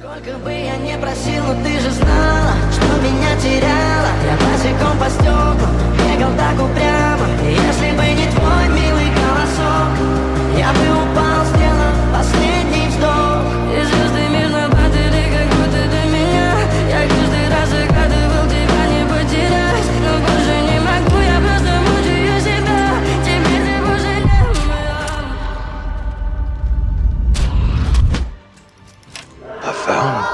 Сколько бы я не просил, но ты же знала, что меня теряла. Я босиком по стеклам бегал так упрямо. И если бы не твой милый голосок, я бы упал, сделав последний вздох. И звезды мирно падали, как будто до меня. Я каждый раз загадывал тебя не потерять, но больше не могу, я просто мучаю себя. Теперь ты пожалел меня. I found